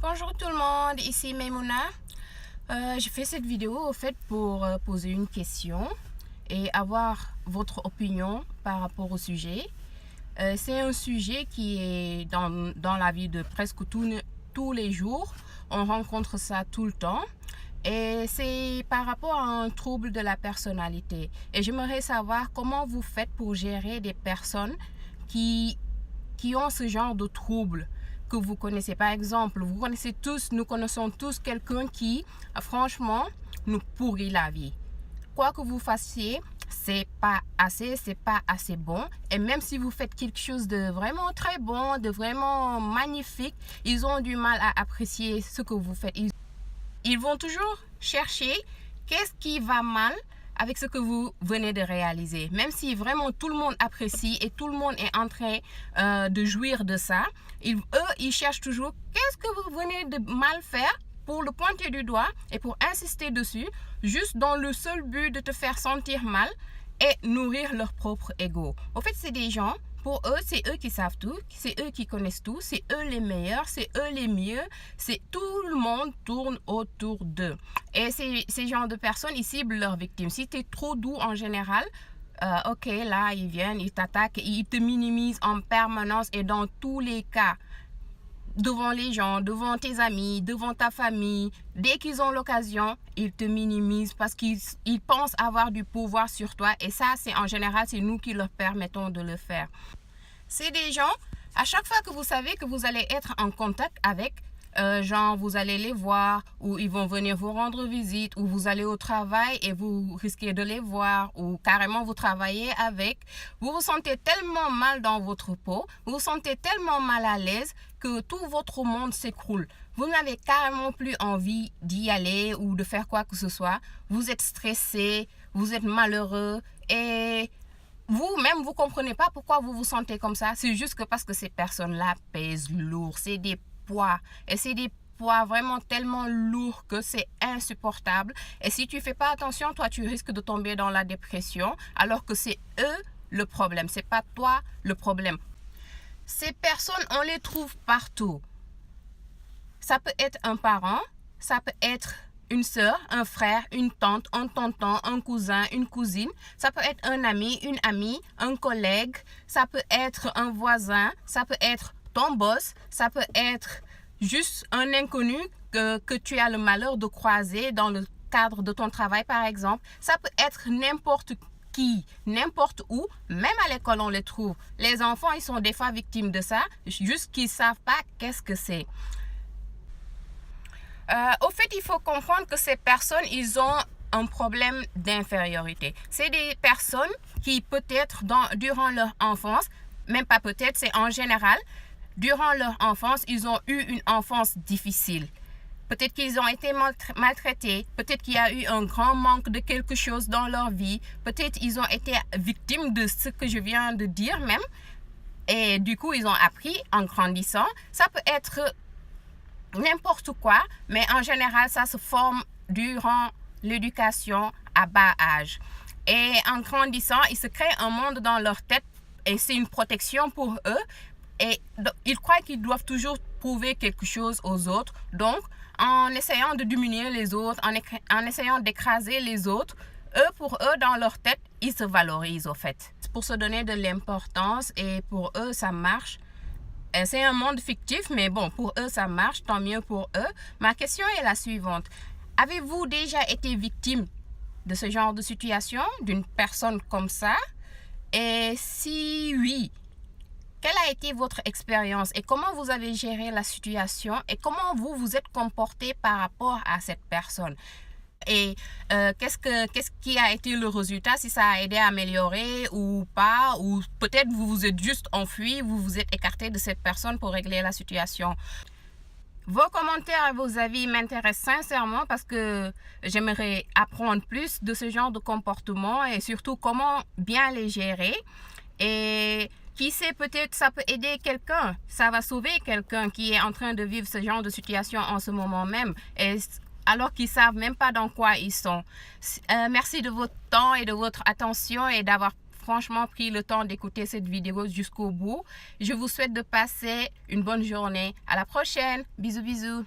Bonjour tout le monde, ici Maimouna. Je fais cette vidéo au fait pour poser une question et avoir votre opinion par rapport au sujet. C'est un sujet qui est dans la vie de presque tous les jours. On rencontre ça tout le temps. Et c'est par rapport à un trouble de la personnalité. Et j'aimerais savoir comment vous faites pour gérer des personnes qui ont ce genre de trouble que vous connaissez. Par exemple, nous connaissons tous quelqu'un qui, franchement, nous pourrit la vie. Quoi que vous fassiez, c'est pas assez bon. Et même si vous faites quelque chose de vraiment très bon, de vraiment magnifique, ils ont du mal à apprécier ce que vous faites. Ils vont toujours chercher qu'est-ce qui va mal avec ce que vous venez de réaliser. Même si vraiment tout le monde apprécie et tout le monde est en train de jouir de ça, ils cherchent toujours qu'est-ce que vous venez de mal faire pour le pointer du doigt et pour insister dessus, juste dans le seul but de te faire sentir mal et nourrir leur propre ego. En fait, c'est des gens, pour eux, c'est eux qui savent tout, c'est eux qui connaissent tout, c'est eux les meilleurs, c'est eux les mieux, c'est tout le monde tourne autour d'eux. Et ces genres de personnes, ils ciblent leurs victimes. Si tu es trop doux en général, ok, là, ils viennent, ils t'attaquent, ils te minimisent en permanence et dans tous les cas, devant les gens, devant tes amis, devant ta famille, dès qu'ils ont l'occasion, ils te minimisent parce qu'ils pensent avoir du pouvoir sur toi. Et ça, en général, c'est nous qui leur permettons de le faire. C'est des gens, à chaque fois que vous savez que vous allez être en contact avec, genre vous allez les voir ou ils vont venir vous rendre visite ou vous allez au travail et vous risquez de les voir ou carrément vous travaillez avec, vous vous sentez tellement mal dans votre peau, vous vous sentez tellement mal à l'aise que tout votre monde s'écroule. Vous n'avez carrément plus envie d'y aller ou de faire quoi que ce soit. Vous êtes stressé, vous êtes malheureux et vous-même, vous comprenez pas pourquoi vous vous sentez comme ça. C'est juste que parce que ces personnes-là pèsent lourd. C'est des poids. Et c'est des poids vraiment tellement lourds que c'est insupportable. Et si tu fais pas attention, toi, tu risques de tomber dans la dépression alors que c'est eux le problème. C'est pas toi le problème. Ces personnes, on les trouve partout. Ça peut être un parent, ça peut être une sœur, un frère, une tante, un tonton, un cousin, une cousine. Ça peut être un ami, une amie, un collègue. Ça peut être un voisin. Ça peut être ton boss. Ça peut être juste un inconnu que tu as le malheur de croiser dans le cadre de ton travail, par exemple. Ça peut être n'importe qui, n'importe où. Même à l'école, on les trouve. Les enfants, ils sont des fois victimes de ça, juste qu'ils ne savent pas qu'est-ce que c'est. Au fait, il faut comprendre que ces personnes, ils ont un problème d'infériorité. C'est des personnes qui peut-être durant leur enfance, même pas peut-être, c'est en général, durant leur enfance, ils ont eu une enfance difficile. Peut-être qu'ils ont été maltraités, peut-être qu'il y a eu un grand manque de quelque chose dans leur vie, peut-être qu'ils ont été victimes de ce que je viens de dire même, et du coup, ils ont appris en grandissant. Ça peut être n'importe quoi, mais en général, ça se forme durant l'éducation à bas âge. Et en grandissant, ils se créent un monde dans leur tête et c'est une protection pour eux. Et ils croient qu'ils doivent toujours prouver quelque chose aux autres. Donc, en essayant de diminuer les autres, en essayant d'écraser les autres, pour eux, dans leur tête, ils se valorisent au fait. Pour se donner de l'importance et pour eux, ça marche. C'est un monde fictif, mais bon, pour eux, ça marche, tant mieux pour eux. Ma question est la suivante. Avez-vous déjà été victime de ce genre de situation, d'une personne comme ça? Et si oui, quelle a été votre expérience et comment vous avez géré la situation et comment vous vous êtes comporté par rapport à cette personne? Et qu'est-ce qui a été le résultat, si ça a aidé à améliorer ou pas, ou peut-être vous vous êtes juste enfui, vous vous êtes écarté de cette personne pour régler la situation. Vos commentaires et vos avis m'intéressent sincèrement parce que j'aimerais apprendre plus de ce genre de comportement et surtout comment bien les gérer. Et qui sait, peut-être ça peut aider quelqu'un, ça va sauver quelqu'un qui est en train de vivre ce genre de situation en ce moment même. Et alors qu'ils ne savent même pas dans quoi ils sont. Merci de votre temps et de votre attention et d'avoir franchement pris le temps d'écouter cette vidéo jusqu'au bout. Je vous souhaite de passer une bonne journée. À la prochaine. Bisous, bisous.